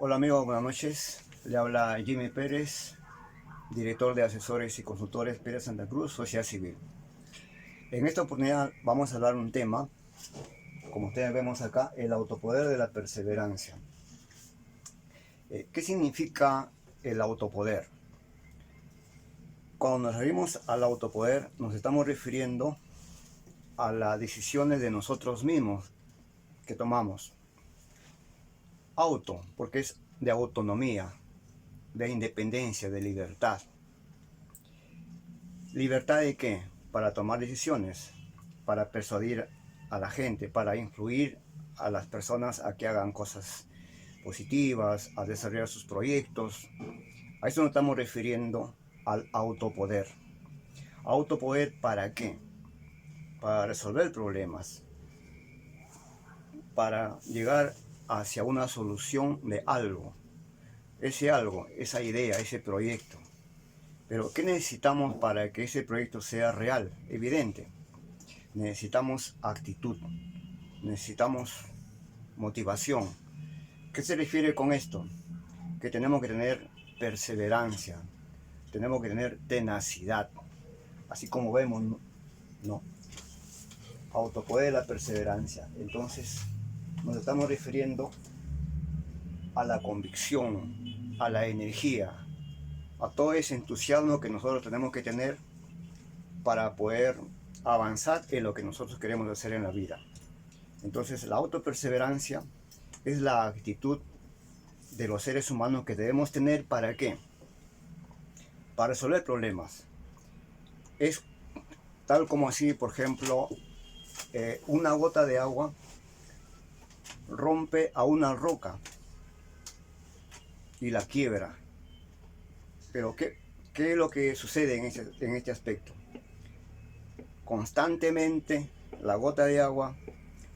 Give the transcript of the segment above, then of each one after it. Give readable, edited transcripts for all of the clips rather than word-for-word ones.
Hola amigos, buenas noches. Le habla Jimmy Pérez, director de asesores y consultores Pérez Santa Cruz, Sociedad Civil. En esta oportunidad vamos a hablar de un tema, como ustedes vemos acá, el autopoder de la perseverancia. ¿Qué significa el autopoder? Cuando nos referimos al autopoder, nos estamos refiriendo a las decisiones de nosotros mismos que tomamos. Auto, porque es de autonomía, de independencia, de libertad. ¿Libertad de qué? Para tomar decisiones, para persuadir a la gente, para influir a las personas a que hagan cosas positivas, a desarrollar sus proyectos. A eso nos estamos refiriendo al autopoder. ¿Autopoder para qué? Para resolver problemas, para llegar hacia una solución de algo. Ese algo, esa idea, ese proyecto. Pero ¿qué necesitamos para que ese proyecto sea real, evidente? Necesitamos actitud, necesitamos motivación. ¿Qué se refiere con esto? Que tenemos que tener perseverancia, tenemos que tener tenacidad, así como vemos, ¿no? Autopoder, la perseverancia. Entonces, nos estamos refiriendo a la convicción, a la energía, a todo ese entusiasmo que nosotros tenemos que tener para poder avanzar en lo que nosotros queremos hacer en la vida. Entonces, la autoperseverancia es la actitud de los seres humanos que debemos tener. ¿Para qué? Para resolver problemas. Es tal como así, por ejemplo, una gota de agua rompe a una roca y la quiebra. Pero ¿qué es lo que sucede en este aspecto? Constantemente la gota de agua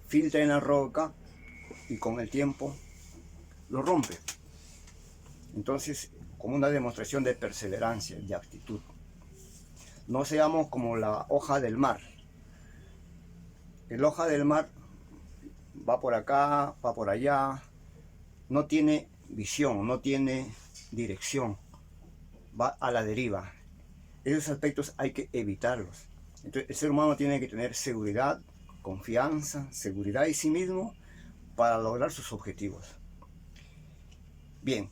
filtra en la roca y con el tiempo lo rompe. Entonces, como una demostración de perseverancia, de actitud. No seamos como la hoja del mar. El hoja del mar va por acá, va por allá, no tiene visión, no tiene dirección, va a la deriva. Esos aspectos hay que evitarlos. Entonces, el ser humano tiene que tener seguridad, confianza, seguridad en sí mismo para lograr sus objetivos. Bien,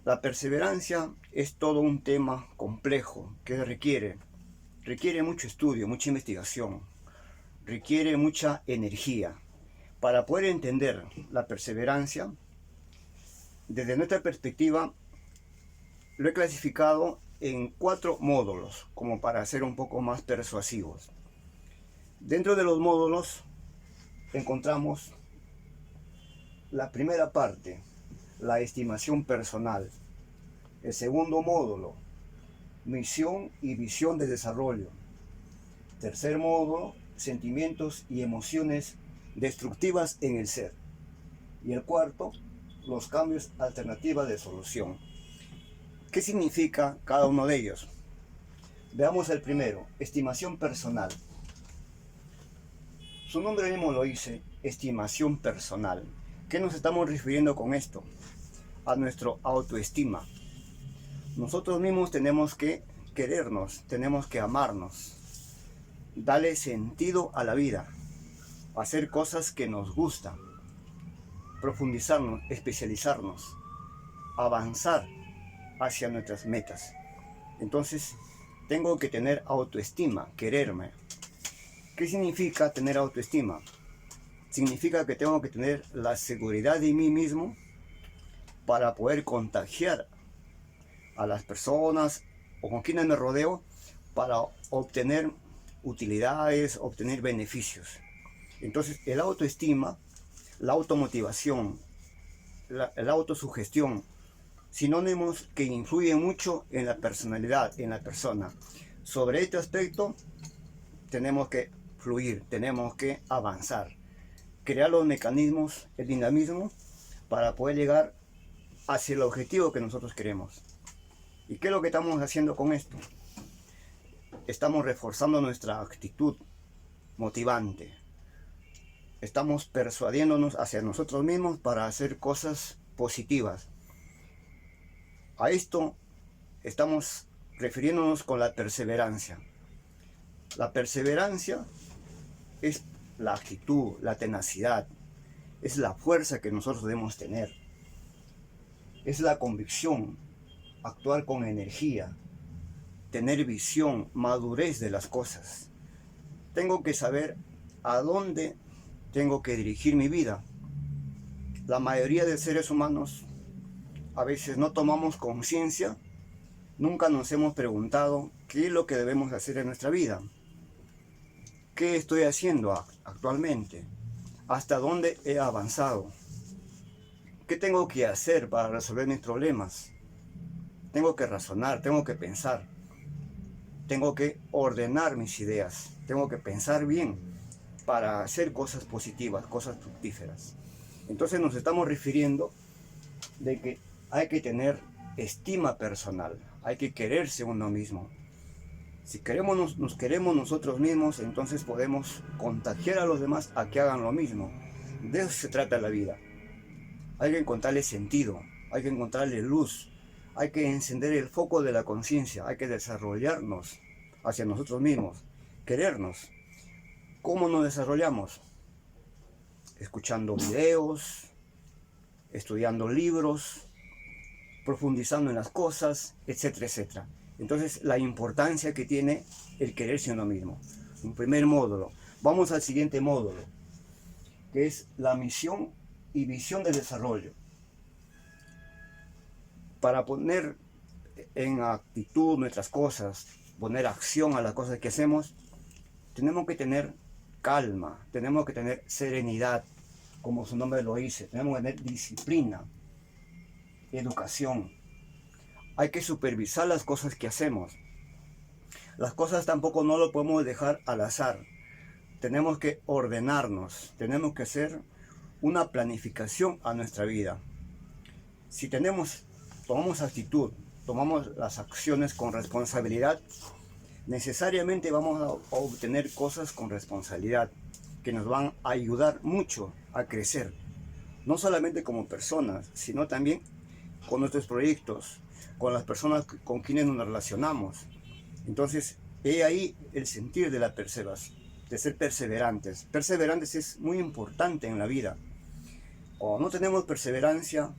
la perseverancia es todo un tema complejo que requiere mucho estudio, mucha investigación, requiere mucha energía. Para poder entender la perseverancia, desde nuestra perspectiva, lo he clasificado en 4 módulos, como para ser un poco más persuasivos. Dentro de los módulos encontramos la primera parte, la estimación personal. El segundo módulo, misión y visión de desarrollo. Tercer módulo, sentimientos y emociones destructivas en el ser. Y el cuarto, los cambios, alternativas de solución. ¿Qué significa cada uno de ellos? Veamos el primero, estimación personal. Su nombre mismo lo dice, estimación personal. ¿Qué nos estamos refiriendo con esto? A nuestra autoestima. Nosotros mismos tenemos que querernos, tenemos que amarnos, darle sentido a la vida, hacer cosas que nos gustan, profundizarnos, especializarnos, avanzar hacia nuestras metas. Entonces, tengo que tener autoestima, quererme. ¿Qué significa tener autoestima? Significa que tengo que tener la seguridad de mí mismo para poder contagiar a las personas o con quienes me rodeo para obtener utilidades, obtener beneficios. Entonces, el autoestima, la automotivación, la autosugestión, sinónimos que influyen mucho en la personalidad, en la persona. Sobre este aspecto tenemos que fluir, tenemos que avanzar, crear los mecanismos, el dinamismo para poder llegar hacia el objetivo que nosotros queremos. ¿Y qué es lo que estamos haciendo con esto? Estamos reforzando nuestra actitud motivante. Estamos persuadiéndonos hacia nosotros mismos para hacer cosas positivas. A esto estamos refiriéndonos con la perseverancia. La perseverancia es la actitud, la tenacidad, es la fuerza que nosotros debemos tener, es la convicción, actuar con energía, tener visión, madurez de las cosas. Tengo que saber a dónde tengo que dirigir mi vida. La mayoría de seres humanos a veces no tomamos conciencia, nunca nos hemos preguntado qué es lo que debemos hacer en nuestra vida. ¿Qué estoy haciendo actualmente? ¿Hasta dónde he avanzado? ¿Qué tengo que hacer para resolver mis problemas? Tengo que razonar, tengo que pensar, tengo que ordenar mis ideas, tengo que pensar bien para hacer cosas positivas, cosas fructíferas. Entonces nos estamos refiriendo de que hay que tener estima personal, hay que quererse uno mismo. Si nos queremos nosotros mismos, entonces podemos contagiar a los demás a que hagan lo mismo. De eso se trata la vida. Hay que encontrarle sentido, hay que encontrarle luz, hay que encender el foco de la conciencia, hay que desarrollarnos hacia nosotros mismos, querernos. ¿Cómo nos desarrollamos? Escuchando videos, estudiando libros, profundizando en las cosas, etcétera, etcétera. Entonces, la importancia que tiene el quererse uno mismo. Un primer módulo. Vamos al siguiente módulo, que es la misión y visión de desarrollo. Para poner en actitud nuestras cosas, poner acción a las cosas que hacemos, tenemos que tener calma, tenemos que tener serenidad, como su nombre lo dice, tenemos que tener disciplina, educación. Hay que supervisar las cosas que hacemos. Las cosas tampoco no lo podemos dejar al azar. Tenemos que ordenarnos, tenemos que hacer una planificación a nuestra vida. Si tomamos actitud, tomamos las acciones con responsabilidad, necesariamente vamos a obtener cosas con responsabilidad que nos van a ayudar mucho a crecer, no solamente como personas, sino también con nuestros proyectos, con las personas con quienes nos relacionamos. Entonces, he ahí el sentir de la perseverancia, de ser perseverantes. Perseverantes es muy importante en la vida. Cuando no tenemos perseverancia,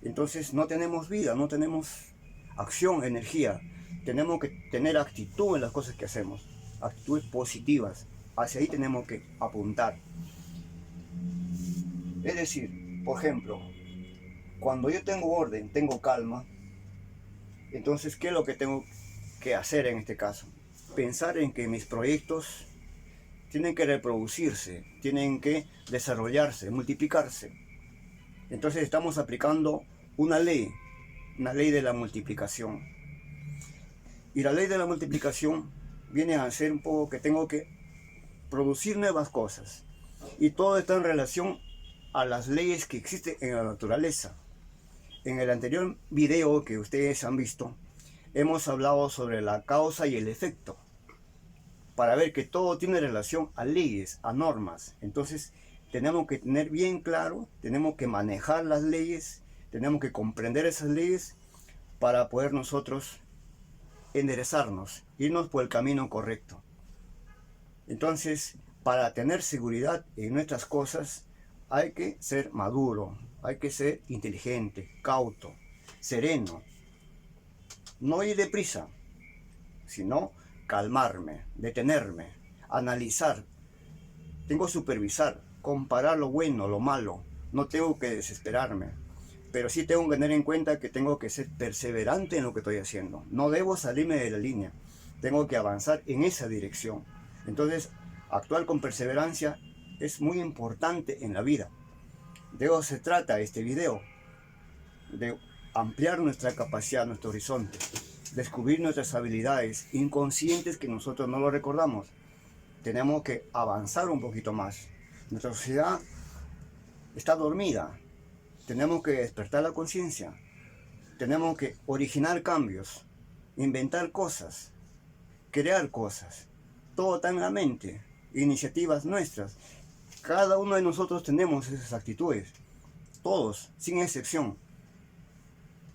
entonces no tenemos vida, no tenemos acción, energía. Tenemos que tener actitud en las cosas que hacemos, actitudes positivas. Hacia ahí tenemos que apuntar. Es decir, por ejemplo, cuando yo tengo orden, tengo calma, entonces, ¿qué es lo que tengo que hacer en este caso? Pensar en que mis proyectos tienen que reproducirse, tienen que desarrollarse, multiplicarse. Entonces estamos aplicando una ley de la multiplicación. Y la ley de la multiplicación viene a ser un poco que tengo que producir nuevas cosas. Y todo está en relación a las leyes que existen en la naturaleza. En el anterior video que ustedes han visto, hemos hablado sobre la causa y el efecto, para ver que todo tiene relación a leyes, a normas. Entonces, tenemos que tener bien claro, tenemos que manejar las leyes, tenemos que comprender esas leyes para poder nosotros enderezarnos, irnos por el camino correcto. Entonces, para tener seguridad en nuestras cosas, hay que ser maduro, hay que ser inteligente, cauto, sereno. No ir deprisa, sino calmarme, detenerme, analizar. Tengo que supervisar, comparar lo bueno, lo malo. No tengo que desesperarme, pero sí tengo que tener en cuenta que tengo que ser perseverante en lo que estoy haciendo. No debo salirme de la línea, tengo que avanzar en esa dirección. Entonces, actuar con perseverancia es muy importante en la vida. De eso se trata este video, de ampliar nuestra capacidad, nuestro horizonte, descubrir nuestras habilidades inconscientes que nosotros no lo recordamos. Tenemos que avanzar un poquito más. Nuestra sociedad está dormida. Tenemos que despertar la conciencia. Tenemos que originar cambios, inventar cosas, crear cosas. Todo está en la mente, iniciativas nuestras. Cada uno de nosotros tenemos esas actitudes, todos, sin excepción.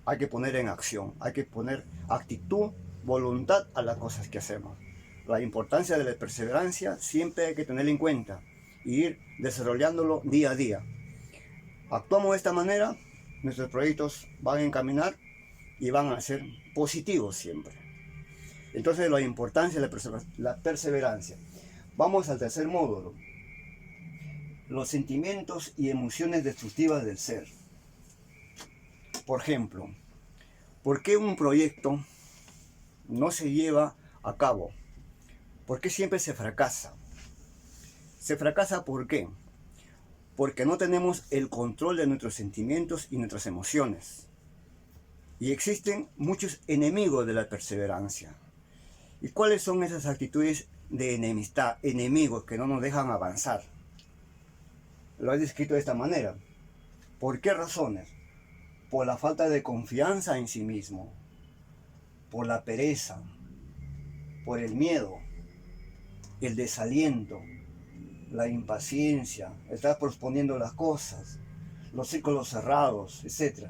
hay que poner en acción, hay que poner actitud, voluntad a las cosas que hacemos. La importancia de la perseverancia siempre hay que tenerla en cuenta y ir desarrollándolo día a día. Actuamos de esta manera, nuestros proyectos van a encaminar y van a ser positivos siempre. Entonces la importancia de la perseverancia. Vamos al tercer módulo. Los sentimientos y emociones destructivas del ser. Por ejemplo, ¿por qué un proyecto no se lleva a cabo? ¿Por qué siempre se fracasa? ¿Se fracasa por qué? Porque no tenemos el control de nuestros sentimientos y nuestras emociones. Y existen muchos enemigos de la perseverancia. ¿Y cuáles son esas actitudes de enemistad, enemigos que no nos dejan avanzar? Lo he descrito de esta manera. ¿Por qué razones? Por la falta de confianza en sí mismo, por la pereza, por el miedo, el desaliento, la impaciencia, estar posponiendo las cosas, los círculos cerrados, etc.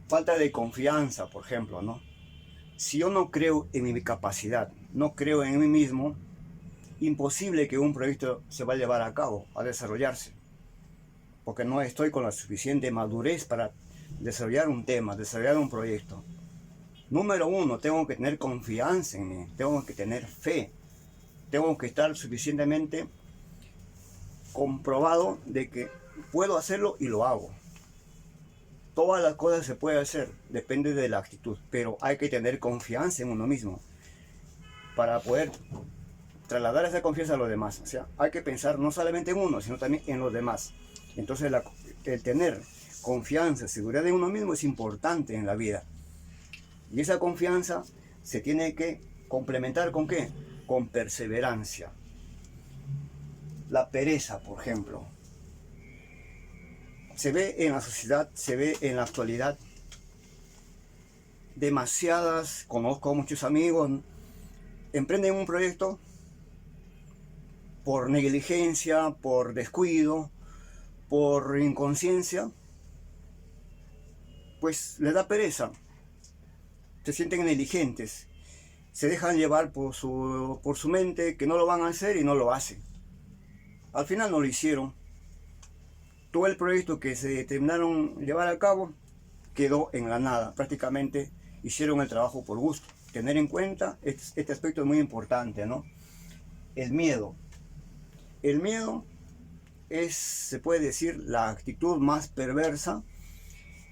Falta de confianza, por ejemplo, ¿no? Si yo no creo en mi capacidad, no creo en mí mismo, imposible que un proyecto se vaya a llevar a cabo, a desarrollarse, porque no estoy con la suficiente madurez para desarrollar un tema, desarrollar un proyecto. Número uno, tengo que tener confianza en mí, tengo que tener fe, tengo que estar suficientemente comprobado de que puedo hacerlo y lo hago. Todas las cosas se pueden hacer, depende de la actitud, pero hay que tener confianza en uno mismo para poder trasladar esa confianza a los demás. O sea, hay que pensar no solamente en uno, sino también en los demás. Entonces, el tener confianza, seguridad en uno mismo es importante en la vida. Y esa confianza se tiene que complementar ¿con qué? Con perseverancia. La pereza, por ejemplo, se ve en la sociedad, se ve en la actualidad. Conozco muchos amigos, emprenden un proyecto por negligencia, por descuido, por inconsciencia, pues les da pereza, se sienten negligentes, se dejan llevar por su mente que no lo van a hacer y no lo hacen. Al final no lo hicieron. Todo el proyecto que se terminaron llevar a cabo quedó en la nada. Prácticamente hicieron el trabajo por gusto. Tener en cuenta este aspecto es muy importante, ¿no? El miedo. El miedo es, se puede decir, la actitud más perversa.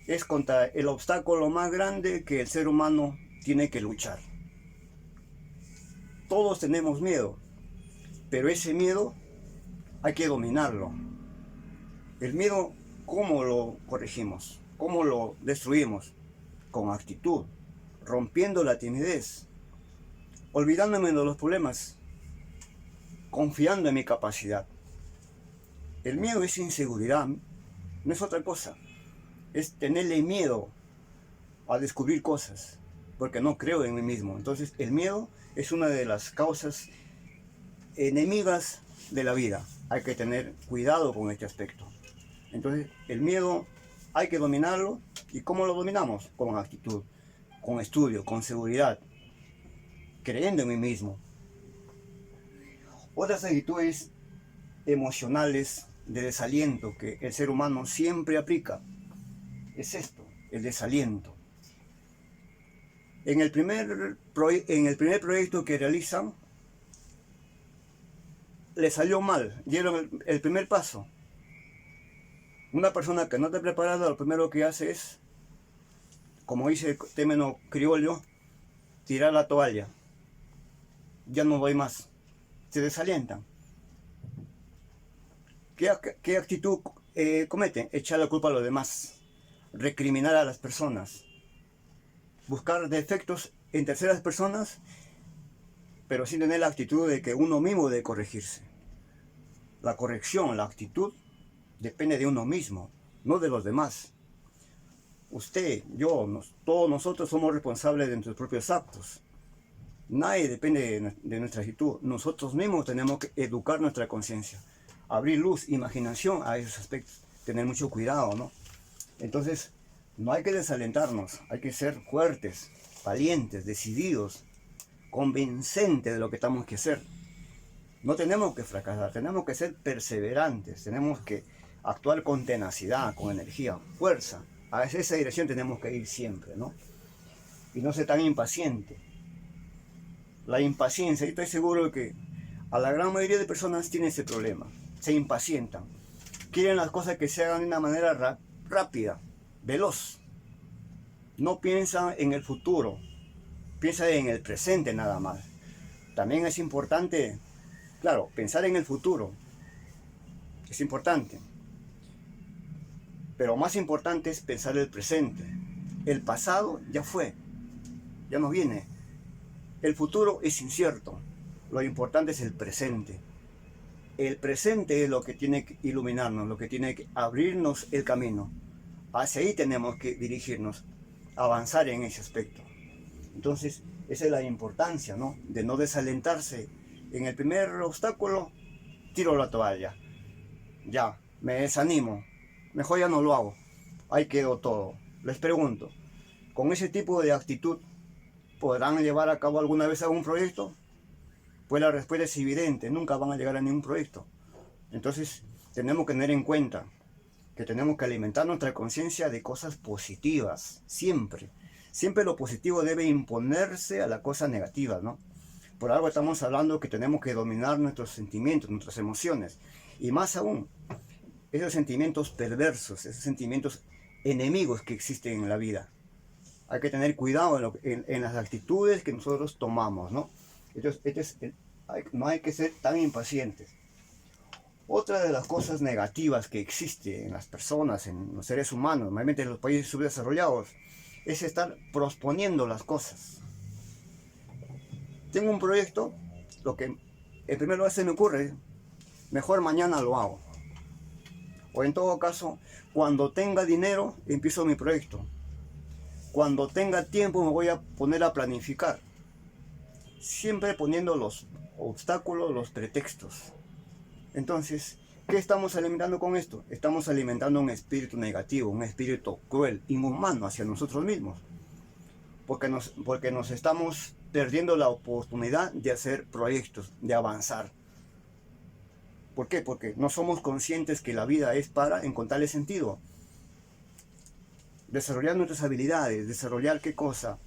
Es contra el obstáculo más grande que el ser humano tiene que luchar. Todos tenemos miedo, pero ese miedo hay que dominarlo. El miedo, ¿cómo lo corregimos? ¿Cómo lo destruimos? Con actitud, rompiendo la timidez, olvidándome de los problemas, confiando en mi capacidad. El miedo es inseguridad, no es otra cosa. Es tenerle miedo a descubrir cosas, porque no creo en mí mismo. Entonces, el miedo es una de las causas enemigas de la vida. Hay que tener cuidado con este aspecto. Entonces, el miedo hay que dominarlo. ¿Y cómo lo dominamos? Con actitud, con estudio, con seguridad, creyendo en mí mismo. Otras actitudes emocionales de desaliento que el ser humano siempre aplica es esto, el desaliento. En el primer proyecto que realizan, le salió mal, dieron el primer paso. Una persona que no está preparada, lo primero que hace es, como dice el término criollo, tirar la toalla. Ya no doy más. Se desalientan. ¿Qué actitud cometen? Echar la culpa a los demás, recriminar a las personas, buscar defectos en terceras personas, pero sin tener la actitud de que uno mismo debe corregirse. La corrección, la actitud, depende de uno mismo, no de los demás. Usted, yo, todos nosotros somos responsables de nuestros propios actos. Nadie depende de nuestra actitud. Nosotros mismos tenemos que educar nuestra conciencia, abrir luz, imaginación a esos aspectos, tener mucho cuidado, ¿no? Entonces, No hay que desalentarnos, hay que ser fuertes, valientes, decididos, convincentes de lo que tenemos que hacer. No tenemos que fracasar, tenemos que ser perseverantes, tenemos que actuar con tenacidad, con energía, fuerza. A esa dirección tenemos que ir siempre, ¿no? Y no ser tan impaciente. La impaciencia, y estoy seguro de que a la gran mayoría de personas tiene ese problema. Se impacientan. Quieren las cosas que se hagan de una manera rápida, veloz. No piensan en el futuro, piensan en el presente nada más. También es importante, claro, pensar en el futuro. Es importante. Pero más importante es pensar el presente. El pasado ya fue, ya no viene. El futuro es incierto. Lo importante es el presente. El presente es lo que tiene que iluminarnos, lo que tiene que abrirnos el camino. Hacia ahí tenemos que dirigirnos, avanzar en ese aspecto. Entonces, esa es la importancia, ¿no? De no desalentarse. En el primer obstáculo, tiro la toalla. Ya, me desanimo. Mejor ya no lo hago. Ahí quedó todo. Les pregunto, ¿con ese tipo de actitud podrán llevar a cabo alguna vez algún proyecto? Pues la respuesta es evidente, nunca van a llegar a ningún proyecto. Entonces, tenemos que tener en cuenta que tenemos que alimentar nuestra conciencia de cosas positivas, siempre. Siempre lo positivo debe imponerse a la cosa negativa, ¿no? Por algo estamos hablando que tenemos que dominar nuestros sentimientos, nuestras emociones. Y más aún, esos sentimientos perversos, esos sentimientos enemigos que existen en la vida. Hay que tener cuidado en las actitudes que nosotros tomamos, ¿no? No hay que ser tan impacientes. Otra de las cosas negativas que existe en las personas, en los seres humanos, normalmente en los países subdesarrollados, es estar posponiendo las cosas. Tengo un proyecto, lo que en primer lugar se me ocurre, mejor mañana lo hago. O en todo caso, cuando tenga dinero, empiezo mi proyecto. Cuando tenga tiempo me voy a poner a planificar. Siempre poniendo los obstáculos, los pretextos. Entonces, ¿qué estamos alimentando con esto? Estamos alimentando un espíritu negativo, un espíritu cruel, inhumano hacia nosotros mismos. Porque nos estamos perdiendo la oportunidad de hacer proyectos, de avanzar. ¿Por qué? Porque no somos conscientes que la vida es para encontrarle sentido. Desarrollar nuestras habilidades, desarrollar qué cosa,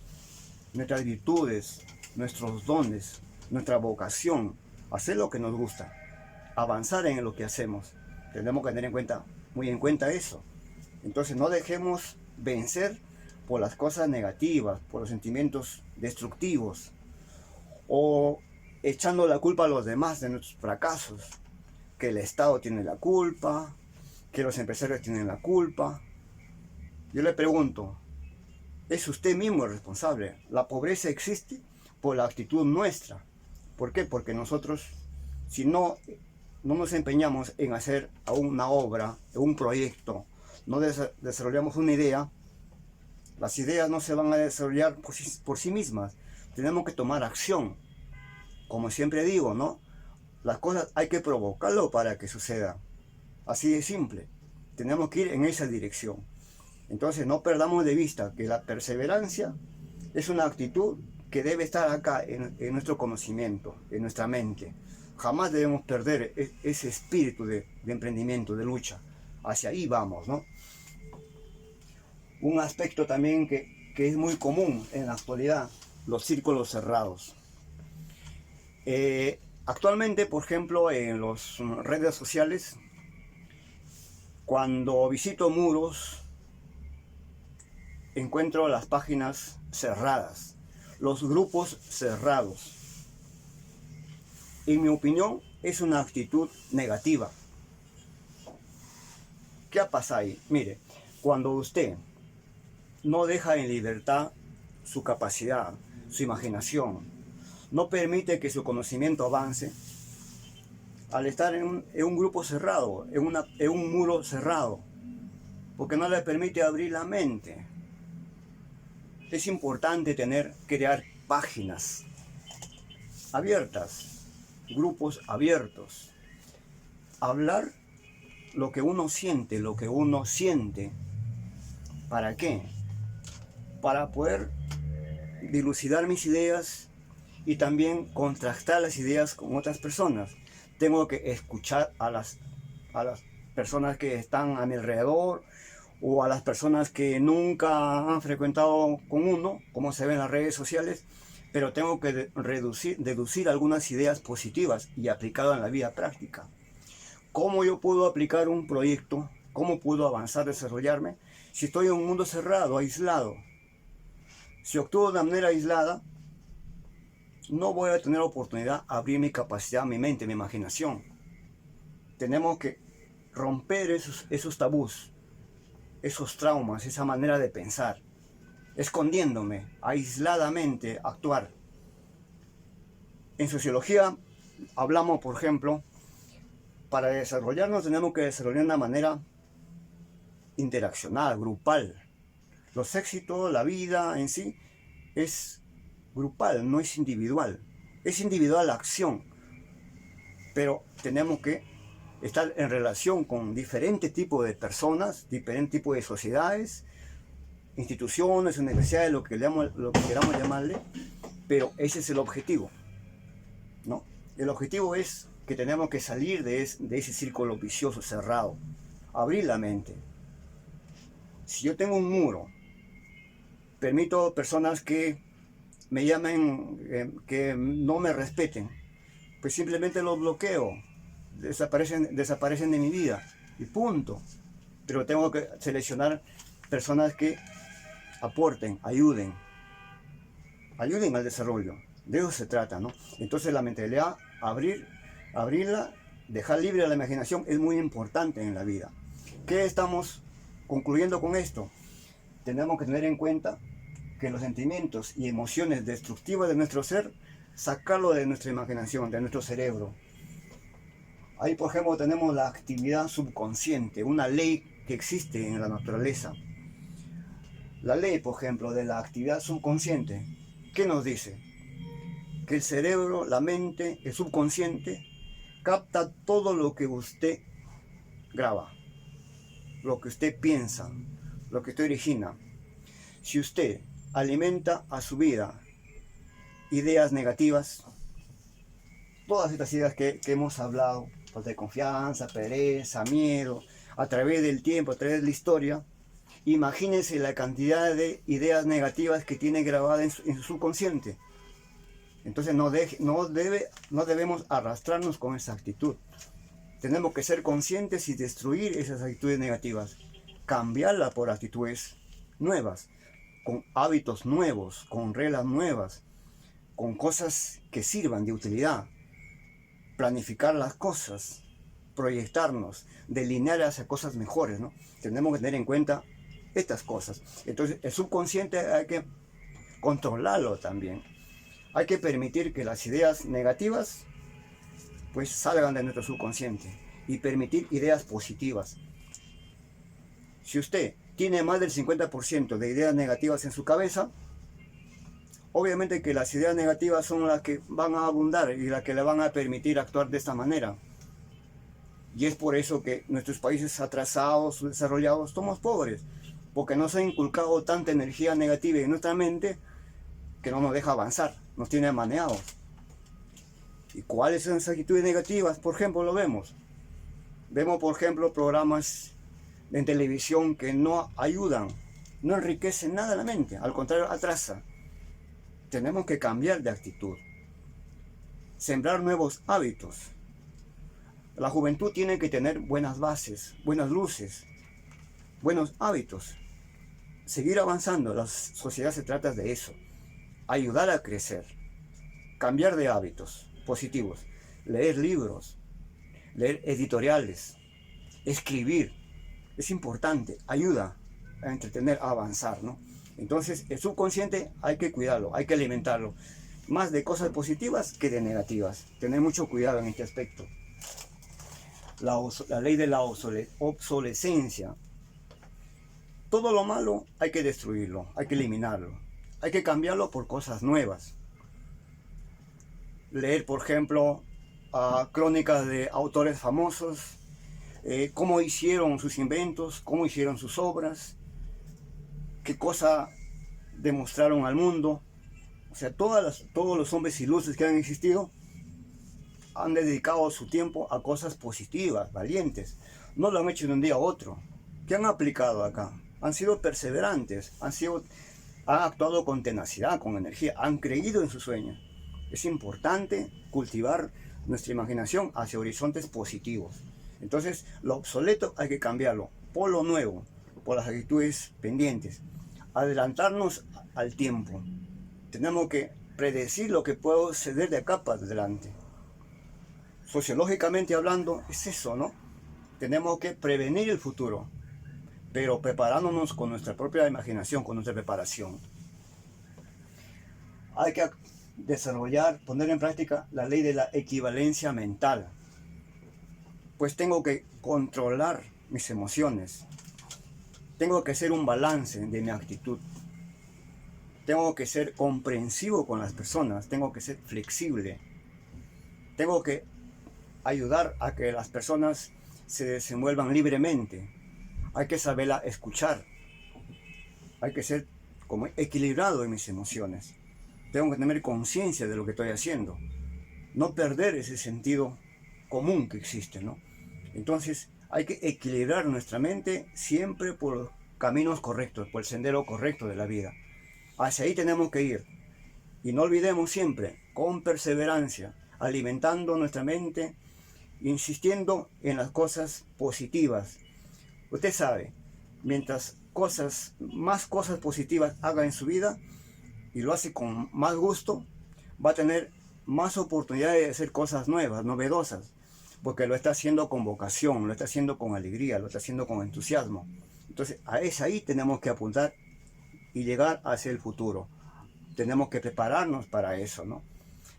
nuestras virtudes, nuestros dones, nuestra vocación, hacer lo que nos gusta, avanzar en lo que hacemos. Tenemos que tener muy en cuenta eso. Entonces no dejemos vencer por las cosas negativas, por los sentimientos destructivos o echando la culpa a los demás de nuestros fracasos, que el Estado tiene la culpa, que los empresarios tienen la culpa. Yo le pregunto, ¿es usted mismo el responsable? La pobreza existe por la actitud nuestra. ¿Por qué? Porque nosotros, si no nos empeñamos en hacer una obra, un proyecto, no desarrollamos una idea, las ideas no se van a desarrollar por sí mismas. Tenemos que tomar acción. Como siempre digo, ¿no? Las cosas hay que provocarlo para que sucedan. Así de simple. Tenemos que ir en esa dirección. Entonces no perdamos de vista que la perseverancia es una actitud que debe estar acá en nuestro conocimiento, en nuestra mente. Jamás debemos perder ese espíritu de emprendimiento, de lucha. Hacia ahí vamos, ¿no? Un aspecto también que es muy común en la actualidad, los círculos cerrados. Actualmente, por ejemplo, en las redes sociales, cuando visito muros, encuentro las páginas cerradas, los grupos cerrados. En mi opinión, es una actitud negativa. ¿Qué pasa ahí? Mire, cuando usted no deja en libertad su capacidad, su imaginación, no permite que su conocimiento avance, al estar en un grupo cerrado, en un muro cerrado, porque no le permite abrir la mente. Es importante crear páginas abiertas, grupos abiertos, hablar lo que uno siente, ¿Para qué? Para poder dilucidar mis ideas y también contrastar las ideas con otras personas. Tengo que escuchar a las personas que están a mi alrededor o a las personas que nunca han frecuentado con uno, como se ve en las redes sociales, pero tengo que deducir algunas ideas positivas y aplicarlas en la vida práctica. ¿Cómo yo puedo aplicar un proyecto? ¿Cómo puedo avanzar, desarrollarme? Si estoy en un mundo cerrado, aislado. Si actúo de una manera aislada, no voy a tener oportunidad de abrir mi capacidad, mi mente, mi imaginación. Tenemos que romper esos tabús, esos traumas, esa manera de pensar, escondiéndome, aisladamente actuar. En sociología hablamos, por ejemplo, para desarrollarnos tenemos que desarrollar de una manera interaccional, grupal. Los éxitos, la vida en sí, es grupal, no es individual. Es individual la acción, pero tenemos que estar en relación con diferentes tipos de personas, diferentes tipos de sociedades, instituciones, universidades, lo que queramos llamarle, pero ese es el objetivo, ¿no? El objetivo es que tenemos que salir de ese círculo vicioso cerrado, abrir la mente. Si yo tengo un muro, permito personas que me llamen, que no me respeten, pues simplemente los bloqueo, desaparecen de mi vida y punto. Pero tengo que seleccionar personas que aporten, ayuden al desarrollo. De eso se trata, ¿no? Entonces la mentalidad, abrirla, dejar libre a la imaginación es muy importante en la vida. ¿Qué estamos concluyendo con esto? Tenemos que tener en cuenta que los sentimientos y emociones destructivas de nuestro ser, sacarlo de nuestra imaginación, de nuestro cerebro. Ahí, por ejemplo, tenemos la actividad subconsciente, una ley que existe en la naturaleza. La ley, por ejemplo, de la actividad subconsciente, ¿qué nos dice? Que el cerebro, la mente, el subconsciente, capta todo lo que usted graba, lo que usted piensa, lo que usted origina. Si usted alimenta a su vida ideas negativas, todas estas ideas que hemos hablado, falta de confianza, pereza, miedo, a través del tiempo, a través de la historia, imagínense la cantidad de ideas negativas que tiene grabadas en su subconsciente. Entonces no debemos arrastrarnos con esa actitud. Tenemos que ser conscientes y destruir esas actitudes negativas, cambiarlas por actitudes nuevas, con hábitos nuevos, con reglas nuevas, con cosas que sirvan de utilidad. Planificar las cosas, proyectarnos, delinear hacia cosas mejores, ¿no? Tenemos que tener en cuenta estas cosas. Entonces el subconsciente hay que controlarlo también. Hay que permitir que las ideas negativas pues salgan de nuestro subconsciente y permitir ideas positivas. Si usted tiene más del 50% de ideas negativas en su cabeza, obviamente que las ideas negativas son las que van a abundar y las que le van a permitir actuar de esta manera. Y es por eso que nuestros países atrasados, desarrollados, somos pobres, porque nos ha inculcado tanta energía negativa en nuestra mente que no nos deja avanzar, nos tiene maneados. ¿Y cuáles son esas actitudes negativas? Por ejemplo, lo vemos. Vemos, por ejemplo, programas en televisión que no ayudan, no enriquecen nada la mente, al contrario, atrasa. Tenemos que cambiar de actitud, sembrar nuevos hábitos. La juventud tiene que tener buenas bases, buenas luces, buenos hábitos. Seguir avanzando, la sociedad se trata de eso, ayudar a crecer, cambiar de hábitos positivos, leer libros, leer editoriales, escribir, es importante, ayuda a entretener, a avanzar, ¿no? Entonces el subconsciente hay que cuidarlo, hay que alimentarlo, más de cosas positivas que de negativas, tener mucho cuidado en este aspecto. La ley de la obsolescencia, todo lo malo hay que destruirlo, hay que eliminarlo, hay que cambiarlo por cosas nuevas. Leer, por ejemplo, crónicas de autores famosos, cómo hicieron sus inventos, cómo hicieron sus obras, qué cosa demostraron al mundo. O sea, todos los hombres ilustres que han existido han dedicado su tiempo a cosas positivas, valientes. No lo han hecho de un día a otro. ¿Qué han aplicado acá? Han sido perseverantes, han actuado con tenacidad, con energía, han creído en sus sueños. Es importante cultivar nuestra imaginación hacia horizontes positivos. Entonces, lo obsoleto hay que cambiarlo por lo nuevo, por las actitudes pendientes. Adelantarnos al tiempo. Tenemos que predecir lo que puede suceder de acá para adelante. Sociológicamente hablando, es eso, ¿no? Tenemos que prevenir el futuro, pero preparándonos con nuestra propia imaginación, con nuestra preparación. Hay que desarrollar, poner en práctica la ley de la equivalencia mental. Pues tengo que controlar mis emociones. Tengo que hacer un balance de mi actitud. Tengo que ser comprensivo con las personas. Tengo que ser flexible. Tengo que ayudar a que las personas se desenvuelvan libremente. Hay que saberla escuchar. Hay que ser como equilibrado en mis emociones. Tengo que tener conciencia de lo que estoy haciendo. No perder ese sentido común que existe, ¿no? Entonces hay que equilibrar nuestra mente siempre por los caminos correctos, por el sendero correcto de la vida. Hacia ahí tenemos que ir. Y no olvidemos siempre, con perseverancia, alimentando nuestra mente, insistiendo en las cosas positivas. Usted sabe, mientras más cosas positivas haga en su vida, y lo hace con más gusto, va a tener más oportunidades de hacer cosas nuevas, novedosas, porque lo está haciendo con vocación, lo está haciendo con alegría, lo está haciendo con entusiasmo. Entonces, ahí tenemos que apuntar y llegar hacia el futuro. Tenemos que prepararnos para eso, ¿no?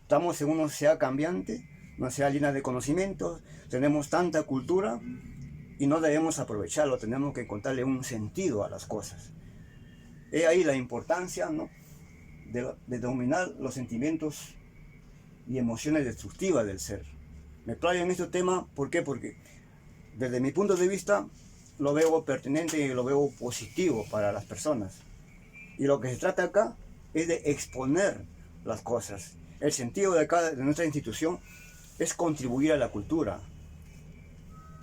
Estamos en una sociedad cambiante, una sociedad llena de conocimientos, tenemos tanta cultura y no debemos aprovecharlo, tenemos que encontrarle un sentido a las cosas. He ahí la importancia, ¿no?, de dominar los sentimientos y emociones destructivas del ser. Me explayo en este tema, ¿por qué? Porque desde mi punto de vista lo veo pertinente y lo veo positivo para las personas. Y lo que se trata acá es de exponer las cosas. El sentido de acá, de nuestra institución, es contribuir a la cultura,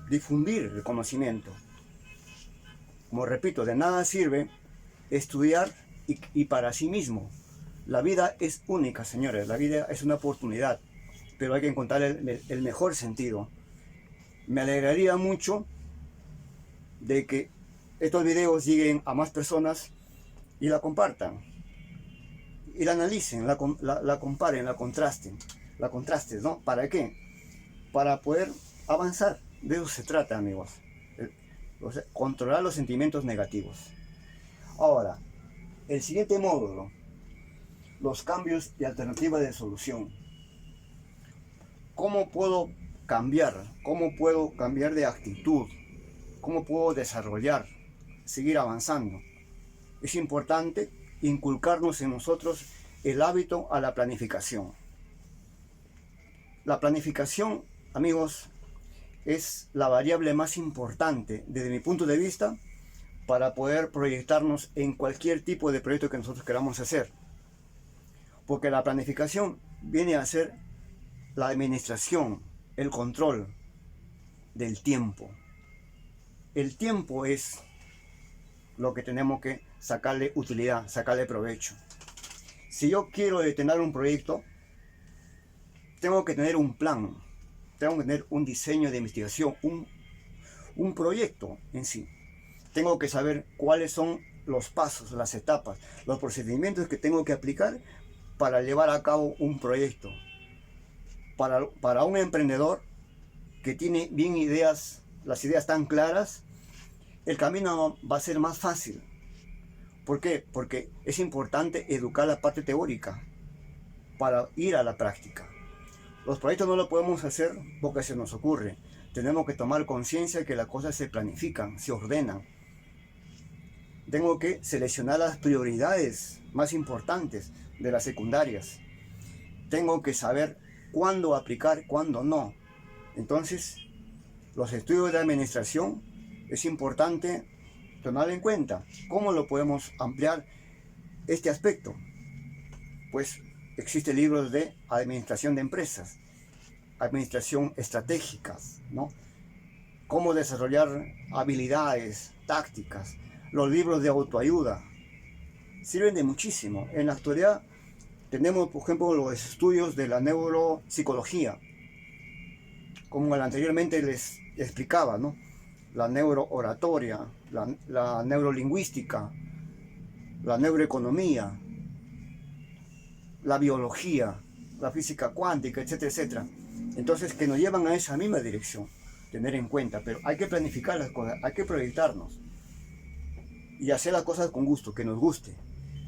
difundir el conocimiento. Como repito, de nada sirve estudiar y para sí mismo. La vida es única, señores, la vida es una oportunidad, pero hay que encontrar el mejor sentido. Me alegraría mucho de que estos videos lleguen a más personas y la compartan, y la analicen, la comparen, la contrasten, ¿no? ¿Para qué? Para poder avanzar. De eso se trata, amigos. Controlar los sentimientos negativos. Ahora, el siguiente módulo, los cambios y alternativas de solución. ¿Cómo puedo cambiar? ¿Cómo puedo cambiar de actitud? ¿Cómo puedo desarrollar, seguir avanzando? Es importante inculcarnos en nosotros el hábito a la planificación. La planificación, amigos, es la variable más importante desde mi punto de vista para poder proyectarnos en cualquier tipo de proyecto que nosotros queramos hacer. Porque la planificación viene a ser la administración, el control del tiempo. El tiempo es lo que tenemos que sacarle utilidad, sacarle provecho. Si yo quiero detener un proyecto, tengo que tener un plan, tengo que tener un diseño de investigación, un proyecto en sí. Tengo que saber cuáles son los pasos, las etapas, los procedimientos que tengo que aplicar para llevar a cabo un proyecto. Para un emprendedor que tiene bien las ideas tan claras, el camino va a ser más fácil. ¿Por qué? Porque es importante educar la parte teórica para ir a la práctica. Los proyectos no lo podemos hacer porque se nos ocurre. Tenemos que tomar conciencia que las cosas se planifican, se ordenan. Tengo que seleccionar las prioridades más importantes de las secundarias. Tengo que saber cuándo aplicar, cuándo no. Entonces, los estudios de administración es importante tomar en cuenta. ¿Cómo lo podemos ampliar este aspecto? Pues existen libros de administración de empresas, administración estratégica, ¿no? Cómo desarrollar habilidades, tácticas. Los libros de autoayuda sirven de muchísimo. En la actualidad tenemos, por ejemplo, los estudios de la neuropsicología, como anteriormente les explicaba, ¿no? La neurooratoria, la neurolingüística, la neuroeconomía, la biología, la física cuántica, etcétera, etcétera. Entonces, que nos llevan a esa misma dirección, tener en cuenta, pero hay que planificar las cosas, hay que proyectarnos y hacer las cosas con gusto, que nos guste.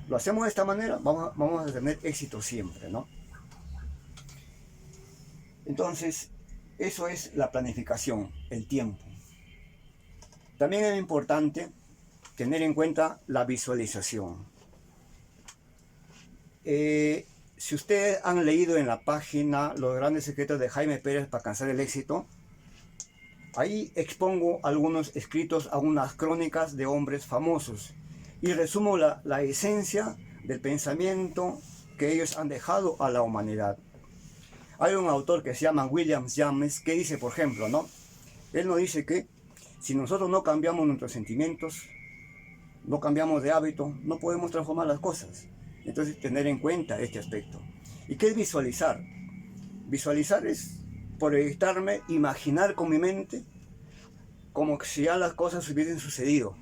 Lo hacemos de esta manera, vamos a tener éxito siempre, ¿no? Entonces, eso es la planificación, el tiempo. También es importante tener en cuenta la visualización. Si ustedes han leído en la página Los grandes secretos de Jaime Pérez para alcanzar el éxito, ahí expongo algunos escritos, algunas crónicas de hombres famosos y resumo la esencia del pensamiento que ellos han dejado a la humanidad. Hay un autor que se llama William James que dice, por ejemplo, ¿no? Él nos dice que si nosotros no cambiamos nuestros sentimientos, no cambiamos de hábito, no podemos transformar las cosas. Entonces, tener en cuenta este aspecto. ¿Y qué es visualizar? Visualizar es proyectarme, imaginar con mi mente como si ya las cosas hubiesen sucedido,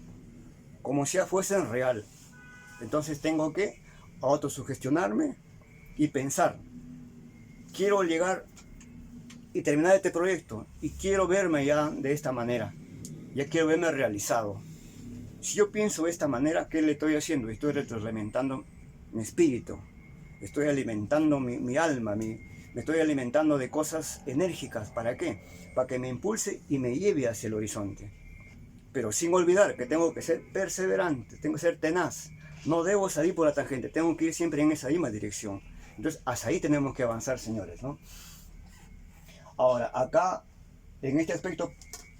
como si ya fuesen real. Entonces tengo que autosugestionarme y pensar, quiero llegar y terminar este proyecto y quiero verme ya de esta manera, ya quiero verme realizado. Si yo pienso de esta manera, ¿qué le estoy haciendo? Estoy retroalimentando mi espíritu, estoy alimentando mi alma, me estoy alimentando de cosas enérgicas. ¿Para qué? Para que me impulse y me lleve hacia el horizonte. Pero sin olvidar que tengo que ser perseverante, tengo que ser tenaz. No debo salir por la tangente, tengo que ir siempre en esa misma dirección. Entonces, hasta ahí tenemos que avanzar, señores, ¿no? Ahora, acá, en este aspecto,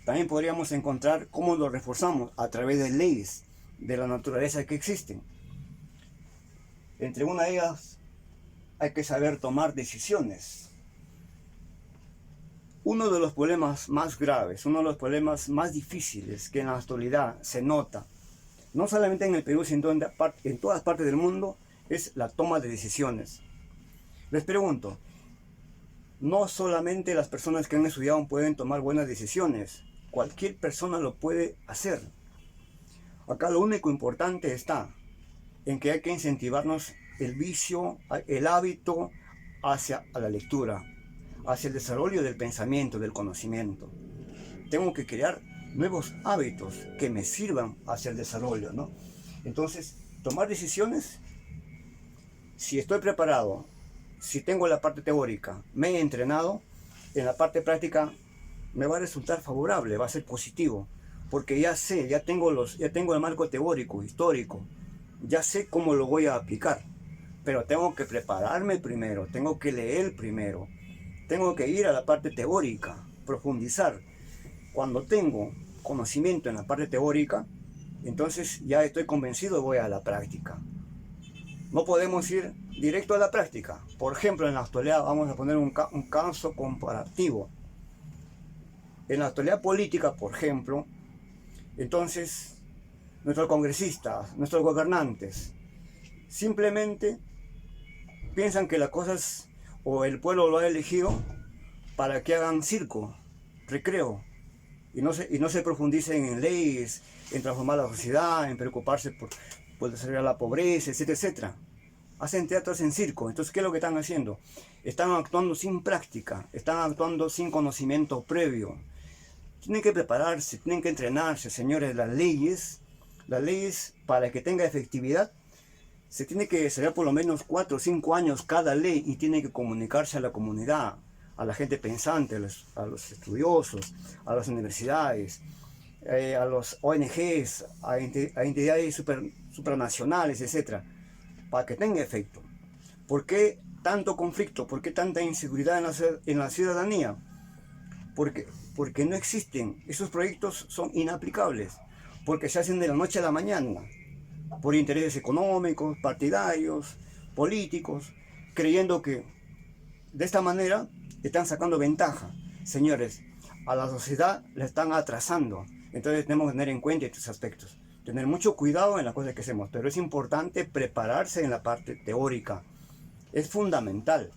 también podríamos encontrar cómo lo reforzamos a través de leyes de la naturaleza que existen. Entre una de ellas, hay que saber tomar decisiones. Uno de los problemas más graves, uno de los problemas más difíciles que en la actualidad se nota, no solamente en el Perú, sino en todas partes del mundo, es la toma de decisiones. Les pregunto, no solamente las personas que han estudiado pueden tomar buenas decisiones, cualquier persona lo puede hacer. Acá lo único importante está en que hay que incentivarnos el vicio, el hábito hacia la lectura, hacia el desarrollo del pensamiento, del conocimiento. Tengo que crear nuevos hábitos que me sirvan hacia el desarrollo, ¿no? Entonces, tomar decisiones, si estoy preparado, si tengo la parte teórica, me he entrenado, en la parte práctica me va a resultar favorable, va a ser positivo, porque ya sé, ya tengo el marco teórico, histórico, ya sé cómo lo voy a aplicar, pero tengo que prepararme primero, tengo que leer primero, tengo que ir a la parte teórica, profundizar. Cuando tengo conocimiento en la parte teórica, entonces ya estoy convencido, voy a la práctica. No podemos ir directo a la práctica. Por ejemplo, en la actualidad, vamos a poner un caso comparativo. En la actualidad política, por ejemplo, entonces nuestros congresistas, nuestros gobernantes, simplemente piensan que las cosas o el pueblo lo ha elegido para que hagan circo, recreo, y no se profundicen en leyes, en transformar la sociedad, en preocuparse por desarrollar la pobreza, etcétera, etcétera. Hacen teatro, hacen circo. Entonces, ¿qué es lo que están haciendo? Están actuando sin práctica, están actuando sin conocimiento previo. Tienen que prepararse, tienen que entrenarse, señores. Las leyes para que tenga efectividad, se tiene que desarrollar por lo menos 4 o 5 años cada ley y tiene que comunicarse a la comunidad, a la gente pensante, a los estudiosos, a las universidades, a los ONGs, a entidades supranacionales, etc., para que tenga efecto. ¿Por qué tanto conflicto? ¿Por qué tanta inseguridad en la ciudadanía? Porque no existen, esos proyectos son inaplicables, porque se hacen de la noche a la mañana, por intereses económicos, partidarios, políticos, creyendo que de esta manera están sacando ventaja. Señores, a la sociedad la están atrasando, entonces tenemos que tener en cuenta estos aspectos. Tener mucho cuidado en las cosas que hacemos, pero es importante prepararse en la parte teórica. Es fundamental.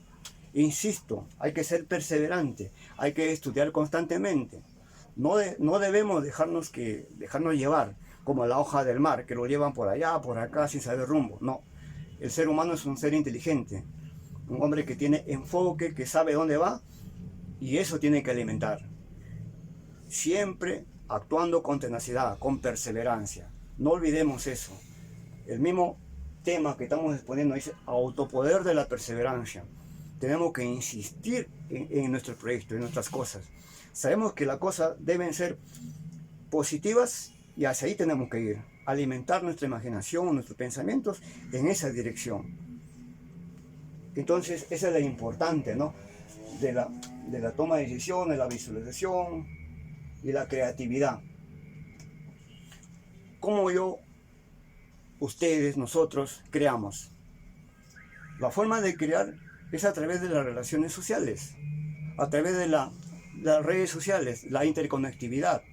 Insisto, hay que ser perseverante, hay que estudiar constantemente. No debemos dejarnos llevar como la hoja del mar, que lo llevan por allá, por acá, sin saber rumbo. No, el ser humano es un ser inteligente, un hombre que tiene enfoque, que sabe dónde va, y eso tiene que alimentar. Siempre actuando con tenacidad, con perseverancia. No olvidemos eso. El mismo tema que estamos exponiendo dice autopoder de la perseverancia. Tenemos que insistir en nuestro proyecto, en nuestras cosas. Sabemos que las cosas deben ser positivas y hacia ahí tenemos que ir. Alimentar nuestra imaginación, nuestros pensamientos en esa dirección. Entonces, esa es la importante, ¿no? De la toma de decisiones, la visualización y la creatividad. ¿Cómo ustedes, nosotros, creamos? La forma de crear es a través de las relaciones sociales, a través de las redes sociales, la interconectividad.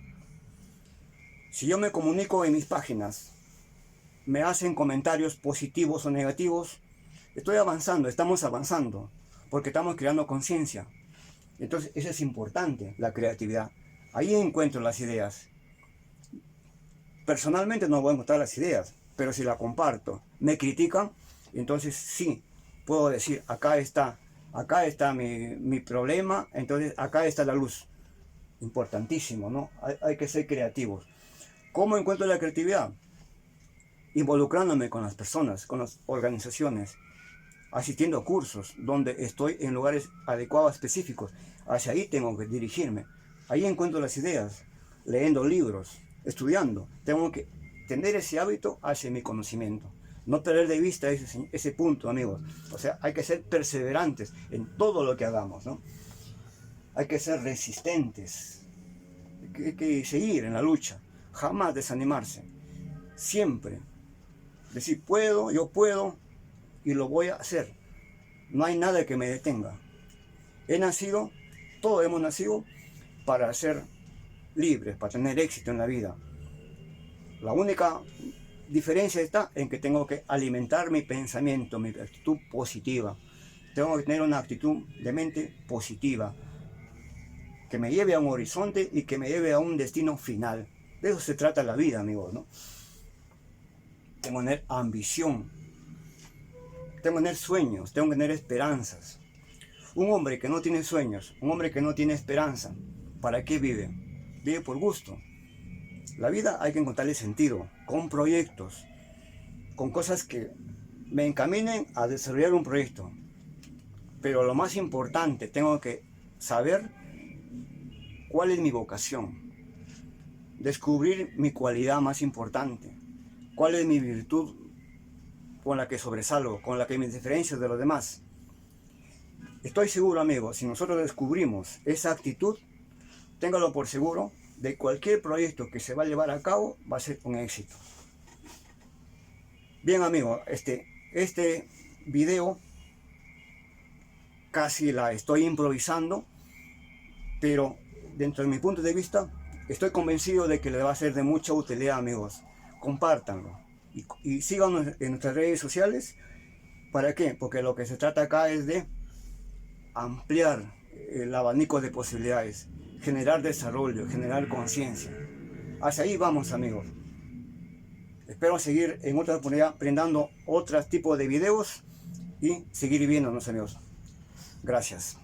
Si yo me comunico en mis páginas, me hacen comentarios positivos o negativos, estoy avanzando, estamos avanzando, porque estamos creando conciencia. Entonces, eso es importante, la creatividad. Ahí encuentro las ideas. Personalmente no voy a encontrar las ideas, pero si la comparto, me critican, entonces sí, puedo decir, acá está mi problema, entonces acá está la luz. Importantísimo, ¿no? Hay que ser creativos. ¿Cómo encuentro la creatividad? Involucrándome con las personas, con las organizaciones, asistiendo a cursos donde estoy en lugares adecuados, específicos. Hacia ahí tengo que dirigirme. Ahí encuentro las ideas, leyendo libros, estudiando. Tengo que tener ese hábito hacia mi conocimiento. No perder de vista ese punto, amigos. O sea, hay que ser perseverantes en todo lo que hagamos, ¿no? Hay que ser resistentes. Hay que seguir en la lucha. Jamás desanimarse. Siempre decir, yo puedo y lo voy a hacer. No hay nada que me detenga. Todos hemos nacido para ser libres, para tener éxito en la vida. La única diferencia está en que tengo que alimentar mi pensamiento, mi actitud positiva. Tengo que tener una actitud de mente positiva, que me lleve a un horizonte y que me lleve a un destino final. De eso se trata la vida, amigos, ¿no? Tengo que tener ambición, tengo que tener sueños, tengo que tener esperanzas. Un hombre que no tiene sueños, un hombre que no tiene esperanza, ¿para qué vive? Vive por gusto. La vida hay que encontrarle sentido, con proyectos, con cosas que me encaminen a desarrollar un proyecto. Pero lo más importante, tengo que saber cuál es mi vocación, descubrir mi cualidad más importante, cuál es mi virtud con la que sobresalgo, con la que me diferencio de los demás. Estoy seguro, amigos, si nosotros descubrimos esa actitud, téngalo por seguro, de cualquier proyecto que se va a llevar a cabo va a ser un éxito. Bien, amigos, este video casi la estoy improvisando, pero dentro de mi punto de vista estoy convencido de que le va a ser de mucha utilidad, amigos. Compártanlo y síganos en nuestras redes sociales. ¿Para qué? Porque lo que se trata acá es de ampliar el abanico de posibilidades, generar desarrollo, generar conciencia. Hacia ahí vamos, amigos. Espero seguir en otra oportunidad brindando otros tipos de videos y seguir viéndonos, amigos. Gracias.